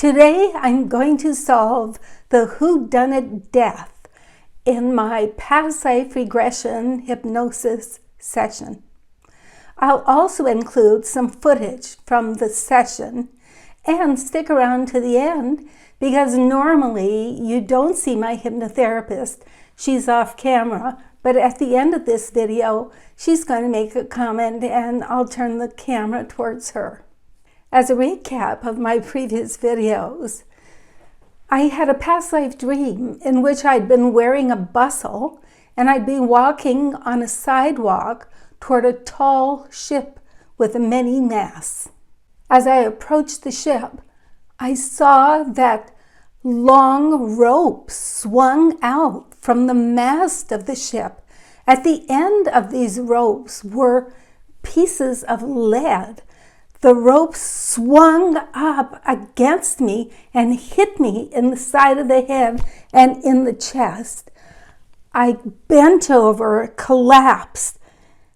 Today I'm going to solve the Whodunit death in my past life regression hypnosis session. I'll also include some footage from the session and stick around to the end because normally you don't see my hypnotherapist. She's off camera, but at the end of this video, she's going to make a comment and I'll turn the camera towards her. As a recap of my previous videos, I had a past life dream in which I'd been wearing a bustle and I'd be walking on a sidewalk toward a tall ship with many masts. As I approached the ship, I saw that long rope swung out from the mast of the ship. At the end of these ropes were pieces of lead. The rope swung up against me and hit me in the side of the head and in the chest. I bent over, collapsed,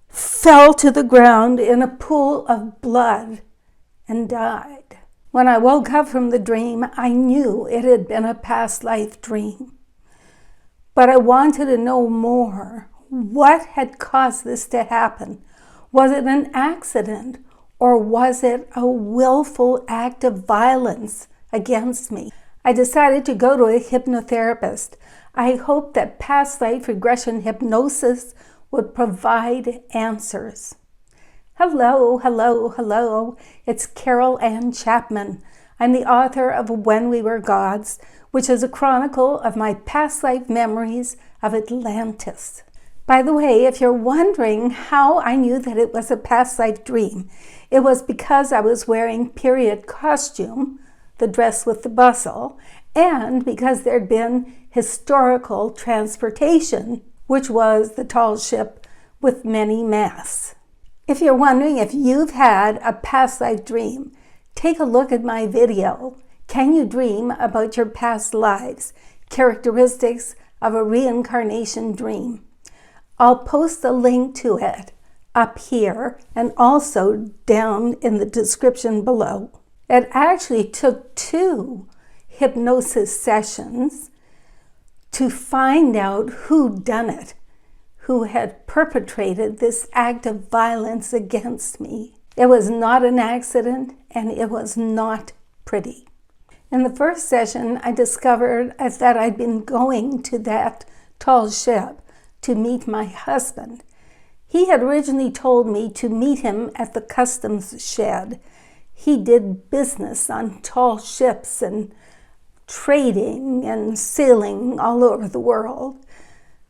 fell to the ground in a pool of blood, and died. When I woke up from the dream, I knew it had been a past life dream. But I wanted to know more. What had caused this to happen? Was it an accident? Or was it a willful act of violence against me? I decided to go to a hypnotherapist. I hoped that past life regression hypnosis would provide answers. Hello, hello, hello. It's Carol Ann Chapman. I'm the author of When We Were Gods, which is a chronicle of my past life memories of Atlantis. By the way, if you're wondering how I knew that it was a past life dream, it was because I was wearing period costume, the dress with the bustle, and because there'd been historical transportation, which was the tall ship with many masts. If you're wondering if you've had a past life dream, take a look at my video, Can You Dream About Your Past Lives? Characteristics of a Reincarnation Dream. I'll post a link to it up here and also down in the description below. It actually took 2 hypnosis sessions to find out who done it, who had perpetrated this act of violence against me. It was not an accident and it was not pretty. In the first session, I discovered that I'd been going to that tall ship to meet my husband. He had originally told me to meet him at the customs shed. He did business on tall ships and trading and sailing all over the world.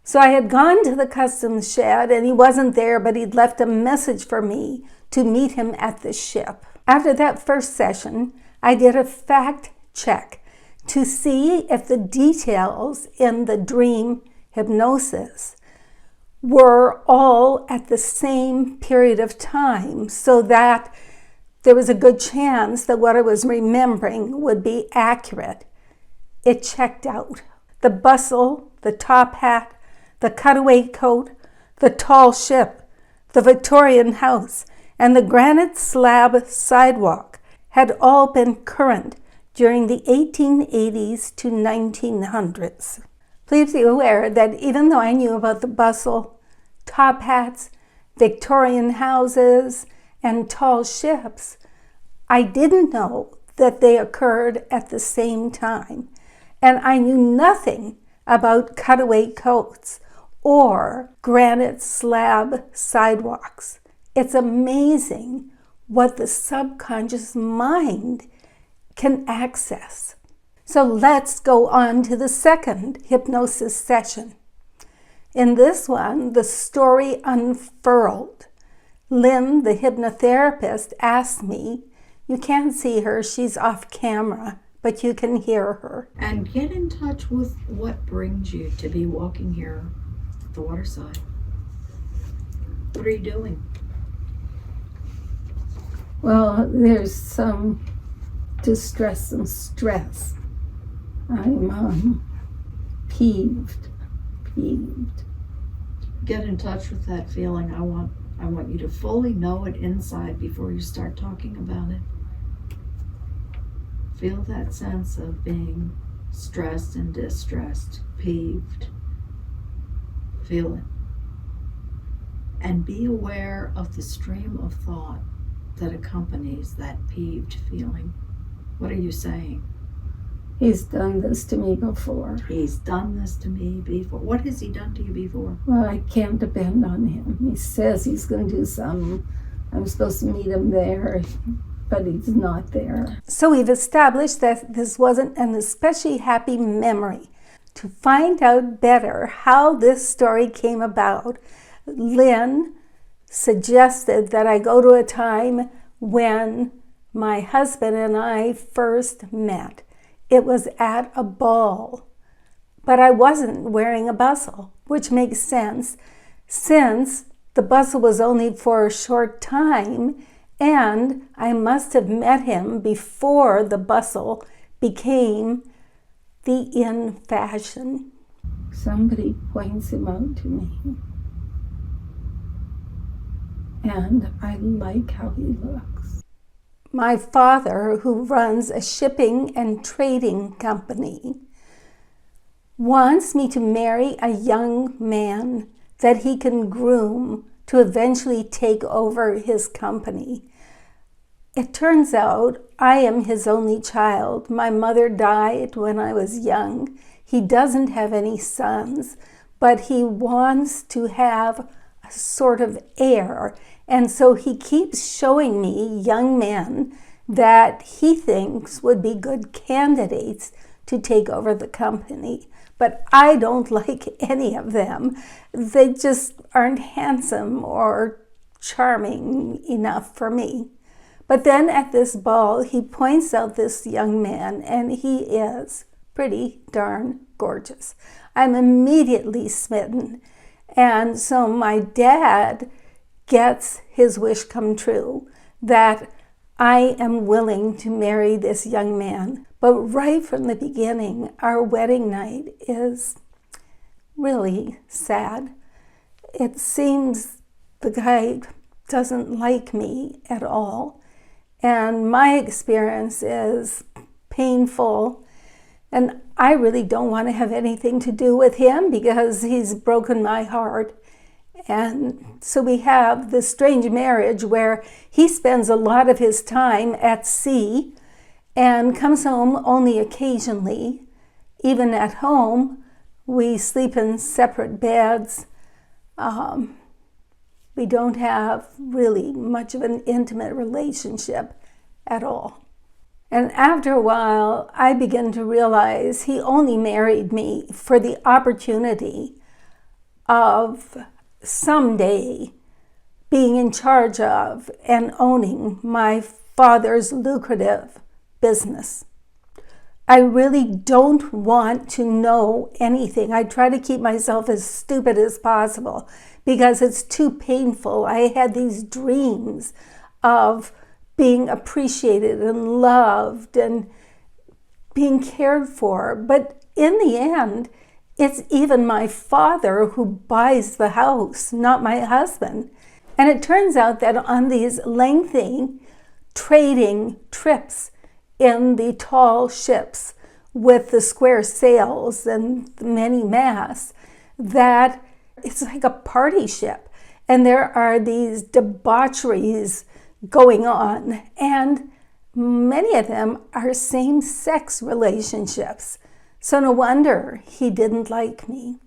So I had gone to the customs shed and he wasn't there, but he'd left a message for me to meet him at the ship. After that first session, I did a fact check to see if the details in the dream hypnosis were all at the same period of time so that there was a good chance that what I was remembering would be accurate. It checked out. The bustle, the top hat, the cutaway coat, the tall ship, the Victorian house, and the granite slab sidewalk had all been current during the 1880s to 1900s. Please be aware that even though I knew about the bustle, top hats, Victorian houses, and tall ships, I didn't know that they occurred at the same time. And I knew nothing about cutaway coats or granite slab sidewalks. It's amazing what the subconscious mind can access. So let's go on to the second hypnosis session. In this one, the story unfurled. Lynn, the hypnotherapist, asked me, you can't see her, she's off camera, but you can hear her. And get in touch with what brings you to be walking here at the waterside. What are you doing? Well, there's some distress and stress. I'm peeved. Get in touch with that feeling. I want you to fully know it inside before you start talking about it. Feel that sense of being stressed and distressed, peeved. Feel it. And be aware of the stream of thought that accompanies that peeved feeling. What are you saying? He's done this to me before. He's done this to me before. What has he done to you before? Well, I can't depend on him. He says he's going to do something. I'm supposed to meet him there, but he's not there. So we've established that this wasn't an especially happy memory. To find out better how this story came about, Lynn suggested that I go to a time when my husband and I first met. It was at a ball, but I wasn't wearing a bustle, which makes sense since the bustle was only for a short time, and I must have met him before the bustle became the in fashion. Somebody points him out to me, and I like how he looks. My father, who runs a shipping and trading company, wants me to marry a young man that he can groom to eventually take over his company. It turns out I am his only child. My mother died when I was young. He doesn't have any sons, but he wants to have a sort of heir. And so he keeps showing me young men that he thinks would be good candidates to take over the company. But I don't like any of them. They just aren't handsome or charming enough for me. But then at this ball, he points out this young man, and he is pretty darn gorgeous. I'm immediately smitten. And so my dad gets his wish come true, that I am willing to marry this young man. But right from the beginning, our wedding night is really sad. It seems the guy doesn't like me at all. And my experience is painful. And I really don't want to have anything to do with him because he's broken my heart. And so we have this strange marriage where he spends a lot of his time at sea and comes home only occasionally. Even at home, we sleep in separate beds. We don't have really much of an intimate relationship at all. And after a while, I began to realize he only married me for the opportunity of someday being in charge of and owning my father's lucrative business. I really don't want to know anything. I try to keep myself as stupid as possible because it's too painful. I had these dreams of being appreciated and loved and being cared for. But in the end, it's even my father who buys the house, not my husband. And it turns out that on these lengthy trading trips in the tall ships with the square sails and the many masts, that it's like a party ship. And there are these debaucheries going on. And many of them are same-sex relationships. So no wonder he didn't like me.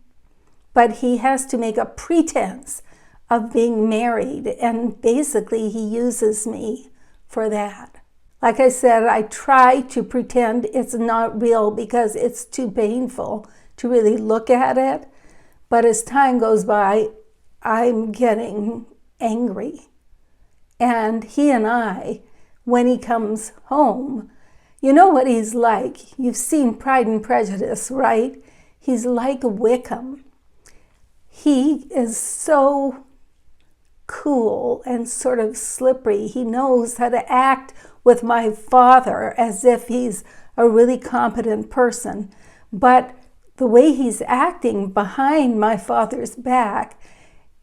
But he has to make a pretense of being married, and basically he uses me for that. Like I said, I try to pretend it's not real because it's too painful to really look at it. But as time goes by, I'm getting angry. And he and I, when he comes home, you know what he's like. You've seen Pride and Prejudice, right? He's like Wickham. He is so cool and sort of slippery. He knows how to act with my father as if he's a really competent person. But the way he's acting behind my father's back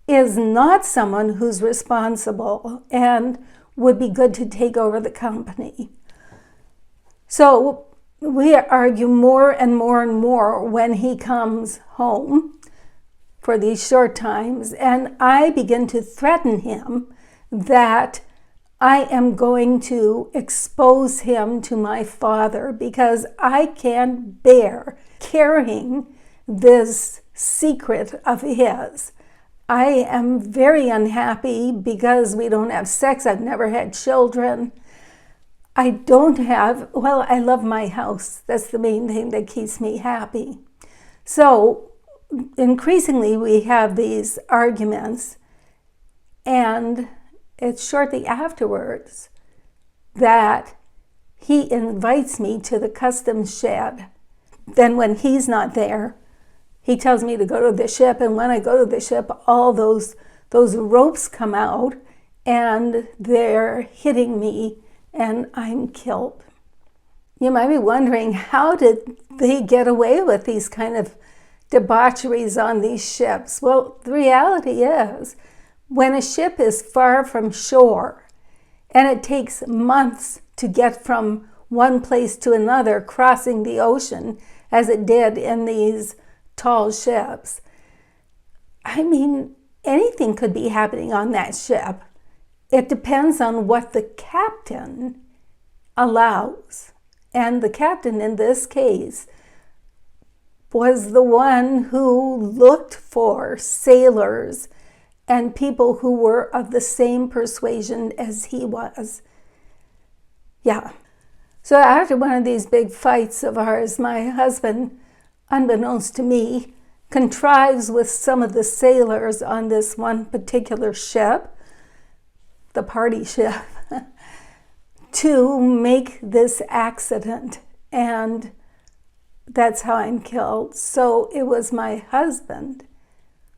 is not someone who's responsible and would be good to take over the company. So we argue more and more and more when he comes home for these short times, and I begin to threaten him that I am going to expose him to my father because I can't bear carrying this secret of his. I am very unhappy because we don't have sex. I've never had children. I love my house. That's the main thing that keeps me happy. So increasingly we have these arguments, and it's shortly afterwards that he invites me to the custom shed. Then when he's not there, he tells me to go to the ship, and when I go to the ship, all those ropes come out and they're hitting me and I'm killed. You might be wondering, how did they get away with these kind of debaucheries on these ships? Well, the reality is, when a ship is far from shore and it takes months to get from one place to another, crossing the ocean as it did in these tall ships, I mean, anything could be happening on that ship. It depends on what the captain allows. And the captain in this case was the one who looked for sailors and people who were of the same persuasion as he was. Yeah. So after one of these big fights of ours, my husband, unbeknownst to me, contrives with some of the sailors on this one particular ship, the party ship, to make this accident. And that's how I'm killed. So it was my husband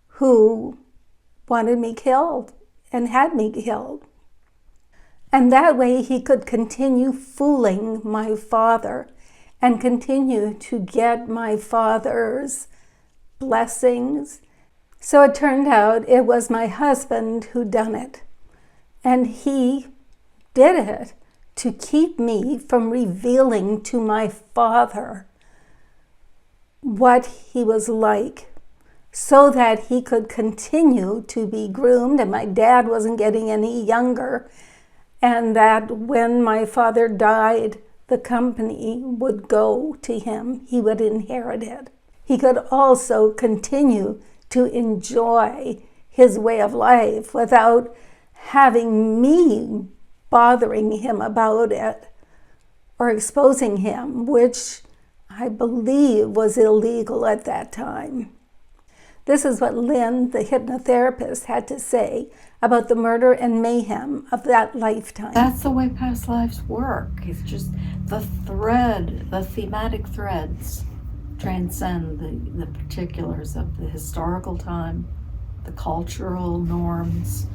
who wanted me killed and had me killed. And that way he could continue fooling my father and continue to get my father's blessings. So it turned out it was my husband who done it. And he did it to keep me from revealing to my father what he was like, so that he could continue to be groomed, and my dad wasn't getting any younger, and that when my father died, the company would go to him. He would inherit it. He could also continue to enjoy his way of life without having me bothering him about it or exposing him, which I believe was illegal at that time. This is what Lynn, the hypnotherapist, had to say about the murder and mayhem of that lifetime. That's the way past lives work. It's just the thematic threads transcend the particulars of the historical time, the cultural norms.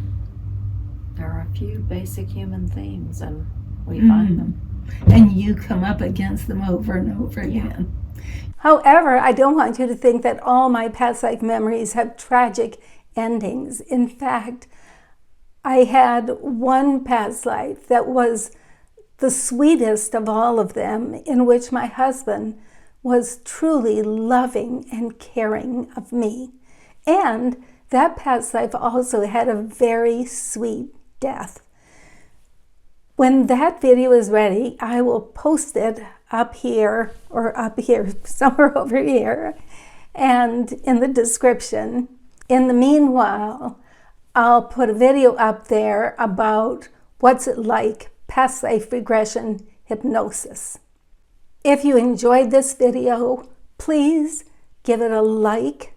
There are a few basic human themes, and we find them. And you come up against them over and over again. However, I don't want you to think that all my past life memories have tragic endings. In fact, I had one past life that was the sweetest of all of them, in which my husband was truly loving and caring of me. And that past life also had a very sweet death. When that video is ready, I will post it up here, somewhere over here, and in the description. In the meanwhile, I'll put a video up there about what's it like past life regression hypnosis. If you enjoyed this video, please give it a like.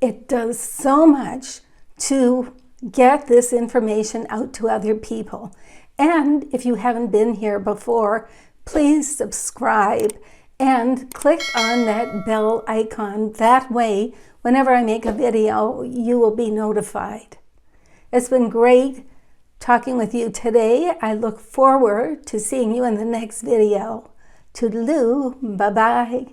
It does so much to get this information out to other people. And if you haven't been here before, please subscribe and click on that bell icon. That way, whenever I make a video, you will be notified. It's been great talking with you today. I look forward to seeing you in the next video. Toodaloo, bye-bye.